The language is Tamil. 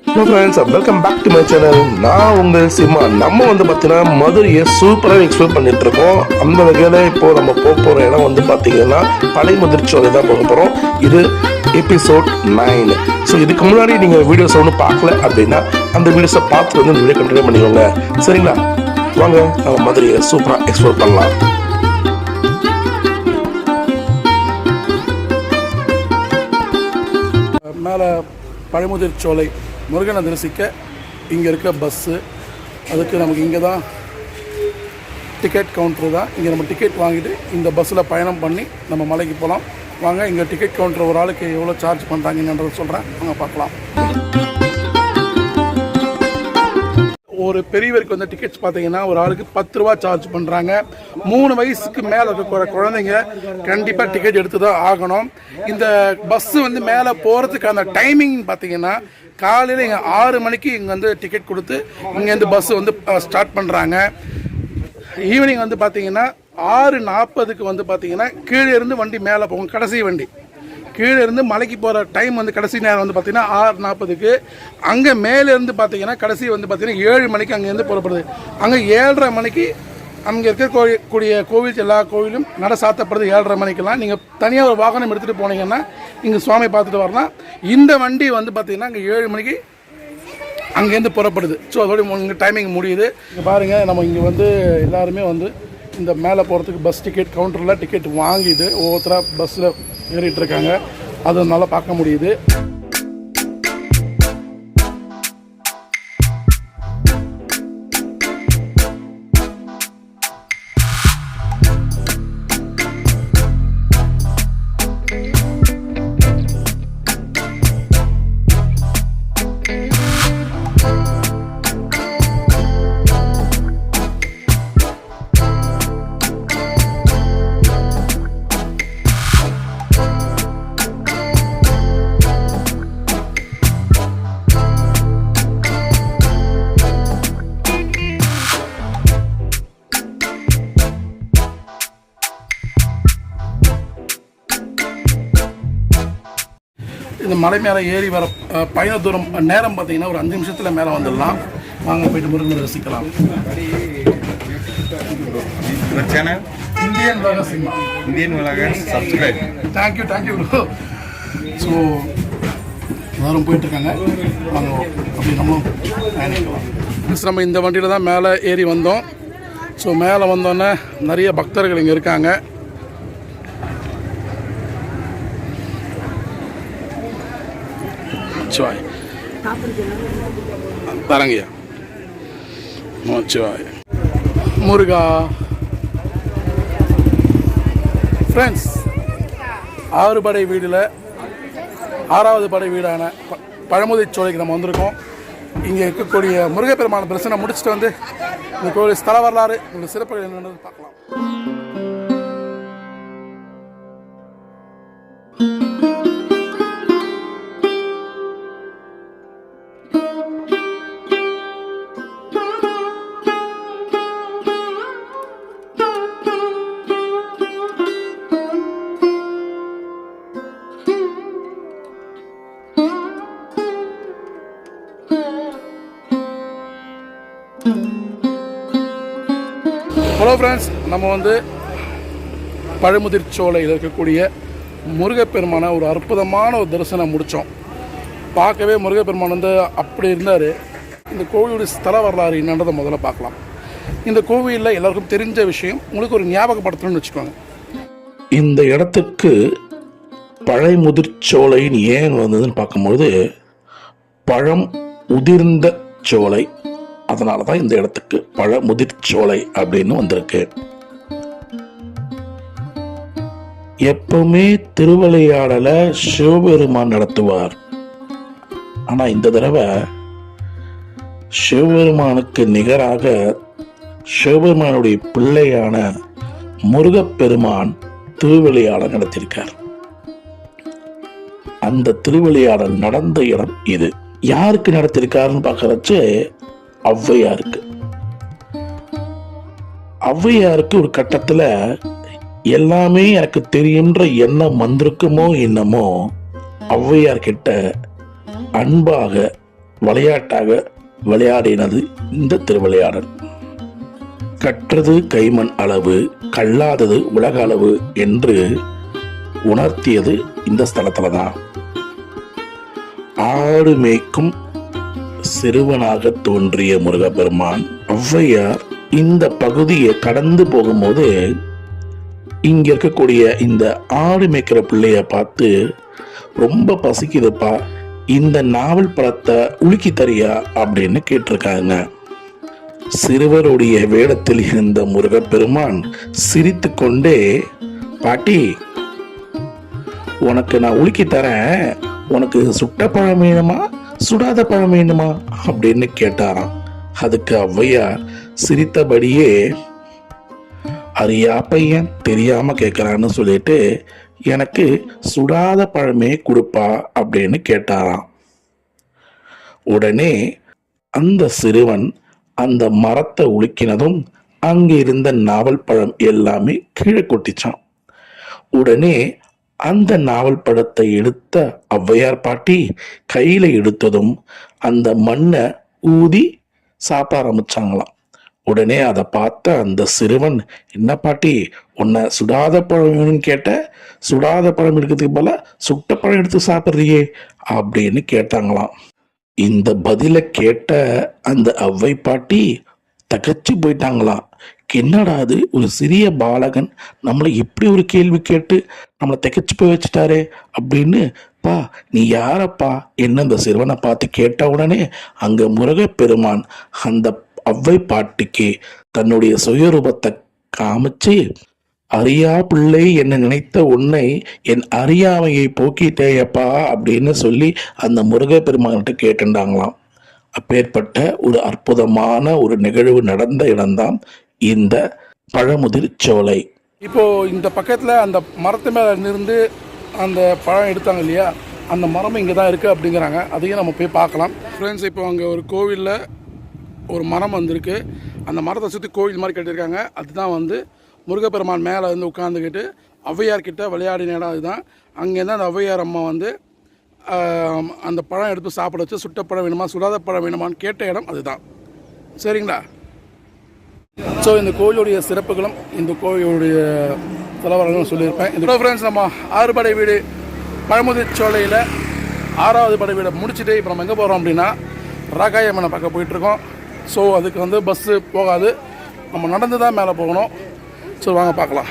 Hello friends, welcome back to my channel. நான் உங்கள் சிம்மா. நம்ம பார்த்தீங்கன்னா மதுரையை சூப்பராக எக்ஸ்ப்ளோர் பண்ணிட்டு இருக்கோம். அந்த வகையில் இப்போ நம்ம போகிற இடம் பார்த்தீங்கன்னா பழைய முதிர்ச்சோலை தான் போக போகிறோம். இது எபிசோட் 9. ஸோ இதுக்கு முன்னாடி நீங்கள் வீடியோஸ் ஒன்றும் பார்க்கல அப்படின்னா அந்த வீடியோஸை பார்த்துட்டு இந்த வீடியோ கண்டினியூ பண்ணிக்கோங்க. சரிங்களா? வாங்க நம்ம மதுரையை சூப்பராக எக்ஸ்ப்ளோர் பண்ணலாம். மேலே பழைமுதிர்ச்சோலை முருகனை தரிசிக்க இங்கே இருக்க பஸ்ஸு, அதுக்கு நமக்கு இங்கே தான் டிக்கெட் கவுண்ட்ரு தான். இங்கே நம்ம டிக்கெட் வாங்கிட்டு இந்த பஸ்ஸில் பயணம் பண்ணி நம்ம மலைக்கு போகலாம். வாங்க, இங்கே டிக்கெட் கவுண்ட்ரு ஒரு ஆளுக்கு எவ்வளோ சார்ஜ் பண்ணுறாங்கன்றதை சொல்கிறேன், வாங்க பார்க்கலாம். ஒரு பெரியவருக்கு டிக்கெட்ஸ் பார்த்தீங்கன்னா ஒரு ஆளுக்கு 10 ரூபா சார்ஜ் பண்ணுறாங்க. 3 வயசுக்கு மேலே இருக்கிற குழந்தைங்க கண்டிப்பாக டிக்கெட் எடுத்து தான் ஆகணும். இந்த பஸ்ஸு மேலே போகிறதுக்கான டைமிங் பார்த்தீங்கன்னா காலையில் இங்கே 6 மணிக்கு இங்கே டிக்கெட் கொடுத்து இங்கேருந்து பஸ்ஸு ஸ்டார்ட் பண்ணுறாங்க. ஈவினிங் பார்த்தீங்கன்னா 6:40க்கு பார்த்தீங்கன்னா கீழே இருந்து வண்டி மேலே போகும். கடைசி வண்டி கீழே இருந்து மலைக்கு போகிற டைம் கடைசி நேரம் பார்த்தீங்கன்னா 6:40க்கு. அங்கே மேலேருந்து பார்த்தீங்கன்னா கடைசி பார்த்தீங்கன்னா 7 மணிக்கு அங்கேருந்து புறப்படுது. அங்கே 7:30 மணிக்கு அங்கே இருக்கக்கூடிய கோவில், எல்லா கோவிலும் நட சாத்தப்படுது 7:30 மணிக்கெல்லாம். நீங்கள் தனியாக ஒரு வாகனம் எடுத்துகிட்டு போனீங்கன்னா இங்கே சுவாமி பார்த்துட்டு வரலாம். இந்த வண்டி பார்த்தீங்கன்னா அங்கே 7 மணிக்கு அங்கேருந்து புறப்படுது. ஸோ அதோட இங்கே டைமிங் முடியுது. இங்கே பாருங்கள், நம்ம இங்கே எல்லாருமே இந்த மேலே போகிறதுக்கு பஸ் டிக்கெட் கவுண்டரில் டிக்கெட் வாங்கிட்டு ஒவ்வொருத்தராக பஸ்ஸில் ஏறிட்டு இருக்காங்க. அதனால பார்க்க முடியுது. இந்த மலை மேலே ஏறி வர பயண தூரம் நேரம் பார்த்தீங்கன்னா ஒரு 5 நிமிஷத்தில் மேலே வந்துடலாம். வாங்க போயிட்டு முருகனை ரசிக்கலாம். இந்தியன் வலக சினிமா, இந்தியன் வலக சப்ஸ்கிரைப். Thank you bro. ஸோ எல்லாரும் போயிட்டுருக்காங்க. வாங்க அப்படி நம்மளும் பயணிக்கலாம். நம்ம இந்த வண்டியில் தான் மேலே ஏறி வந்தோம். ஸோ மேலே வந்தோன்னே நிறைய பக்தர்கள் இங்கே இருக்காங்க. தரங்கய்யா முருகா. ஃப்ரெண்ட்ஸ், 6 படை வீடில் 6வது படை வீடான பழமுதிர்ச்சோலைக்கு நம்ம வந்திருக்கோம். இங்கே இருக்கக்கூடிய முருகப்பெருமான தரிசனம் முடிச்சுட்டு இந்த கோவில் ஸ்தல வரலாறு, இந்த சிறப்புகள் என்னென்னு பார்க்கலாம். ஹலோ ஃப்ரெண்ட்ஸ், நம்ம பழமுதிர்ச்சோலையில் இருக்கக்கூடிய முருகப்பெருமான ஒரு அற்புதமான ஒரு தரிசனம் முடித்தோம். பார்க்கவே முருகப்பெருமான் அப்படி இருந்தார். இந்த கோவிலுடைய ஸ்தல வரலாறு என்னன்றதை முதல்ல பார்க்கலாம். இந்த கோவிலில் எல்லாருக்கும் தெரிஞ்ச விஷயம் உங்களுக்கு ஒரு ஞாபகப்படுத்தணும்னு வச்சுக்கோங்க. இந்த இடத்துக்கு பழைமுதிர்ச்சோலைன்னு ஏன் வந்ததுன்னு பார்க்கும்போது பழம் உதிர்ந்த சோலை, அதனால தான் இந்த இடத்துக்கு பழமுதிர்ச்சோலை அப்படின்னு வந்திருக்கு. எப்பவுமே திருவிளையாடலை சிவபெருமான் நடத்துவார். ஆனா இந்த தடவை சிவபெருமானுக்கு நிகராக சிவபெருமானுடைய பிள்ளையான முருகப்பெருமான் திருவிளையாடல் நடத்தியிருக்கார். அந்த திருவிளையாடல் நடந்த இடம் இது. யாருக்கு நடத்திருக்காருன்னு பார்க்கறச்சு ஔவையாருக்கு. ஔவையாருக்கு ஒரு கட்டத்துல எல்லாமே எனக்கு தெரியுன்ற எண்ணம் வந்திருக்குமோ என்னமோ ஔவையார் கிட்ட அன்பாக விளையாட்டாக விளையாடினது இந்த திருவிளையாடல். கற்றது கைமண் அளவு, கல்லாதது உலக அளவு என்று உணர்த்தியது இந்த ஸ்தலத்துல தான். ஆடு மேய்க்கும் சிறுவனாக தோன்றிய முருகப்பெருமான் ஔவையார் இந்த பகுதியை கடந்து போகும்போது இங்க இருக்கக்கூடிய இந்த ஆடு மேய்க்கிற பிள்ளைய பார்த்து, ரொம்ப பசிக்குதுப்பா, இந்த நாவல் பழத்தை உலுக்கி தரியா அப்படின்னு கேட்டிருக்காங்க. சிறுவருடைய வேடத்தில் இருந்த முருகப்பெருமான் சிரித்து கொண்டே, பாட்டி உனக்கு நான் உலுக்கி தரேன், உனக்கு சுட்ட பழம் வேணுமா சுடாத பழம் வேணுமா அப்படின்னு கேட்டாராம். அதுக்கு ஔவையார் சிரித்தபடியே, அறியா பையன் தெரியாம கேட்கறான்னு சொல்லிட்டு எனக்கு சுடாத பழமே கொடுப்பா அப்படின்னு கேட்டாராம். உடனே அந்த சிறுவன் அந்த மரத்தை உலுக்கினதும் அங்க இருந்த நாவல் பழம் எல்லாமே கீழே கொட்டிச்சான். உடனே அந்த நாவல் பழத்தை எடுத்த ஔவையார் பாட்டி கையில எடுத்ததும் அந்த மண்ணை ஊதி சாப்பிட ஆரம்பிச்சாங்களாம். உடனே அதை பார்த்த அந்த சிறுவன், என்ன பாட்டி உன்னை சுடாத பழம் வேணும்னு கேட்ட, சுடாத பழம் எடுக்கிறதுக்கு போல சுட்ட பழம் எடுத்து சாப்பிட்றியே அப்படின்னு கேட்டாங்களாம். இந்த பதில கேட்ட அந்த ஔவை பாட்டி தகச்சு போயிட்டாங்களாம். என்னடா அது, ஒரு சிறிய பாலகன் நம்மளை இப்படி ஒரு கேள்வி கேட்டு நம்மளை திகச்சு போய் வச்சுட்டாரே அப்படின்னு. பா நீ யாரப்பா என்ன இந்த சிறுவனை பார்த்து கேட்ட உடனே அங்க முருகப்பெருமான் அந்த ஔவை பாட்டிக்கு தன்னுடைய சுயரூபத்தை காமிச்சு, அறியா பிள்ளை என்ன நினைத்த உன்னை என் அறியாமையை போக்கிட்டேயப்பா அப்படின்னு சொல்லி அந்த முருகப்பெருமான்கிட்ட கேட்டுட்டாங்களாம். அப்பேற்பட்ட ஒரு அற்புதமான ஒரு நிகழ்வு நடந்த இடம்தான் இந்த பழமுதிர் சோலை. இப்போ இந்த பக்கத்தில் அந்த மரத்து மேலே இருந்து அந்த பழம் எடுத்தாங்க இல்லையா, அந்த மரம் இங்கே தான் இருக்குது அப்படிங்கிறாங்க. அதையும் நம்ம போய் பார்க்கலாம். ஃப்ரெண்ட்ஸ், இப்போ அங்கே ஒரு கோவிலில் ஒரு மரம் வந்திருக்கு. அந்த மரத்தை சுற்றி கோவில் மாதிரி கட்டியிருக்காங்க. அதுதான் வந்து முருகப்பெருமான் மேலே வந்து உட்காந்துக்கிட்டு ஔவையார்கிட்ட விளையாடின இடம். அதுதான் அங்கேருந்து அந்த ஔவையார் அம்மா வந்து அந்த பழம் எடுத்து சாப்பிட வச்சு, சுட்ட பழம் வேணுமா சுடாத பழம் வேணுமான்னு கேட்ட இடம் அதுதான். சரிங்களா? ஸோ இந்த கோவிலுடைய சிறப்புகளும் இந்த கோவிலுடைய தலைவர்களும் சொல்லியிருப்பேன். இந்த ஃப்ரெண்ட்ஸ், நம்ம 6 படை வீடு பழமுதிர் சோலையில் 6வது படை வீடை முடிச்சுட்டு இப்போ நம்ம எங்கே போகிறோம் அப்படின்னா ராகாயம்மனை பார்க்க போயிட்டுருக்கோம். ஸோ அதுக்கு வந்து பஸ்ஸு போகாது, நம்ம நடந்து தான் மேலே போகணும். ஸோ வாங்க பார்க்கலாம்.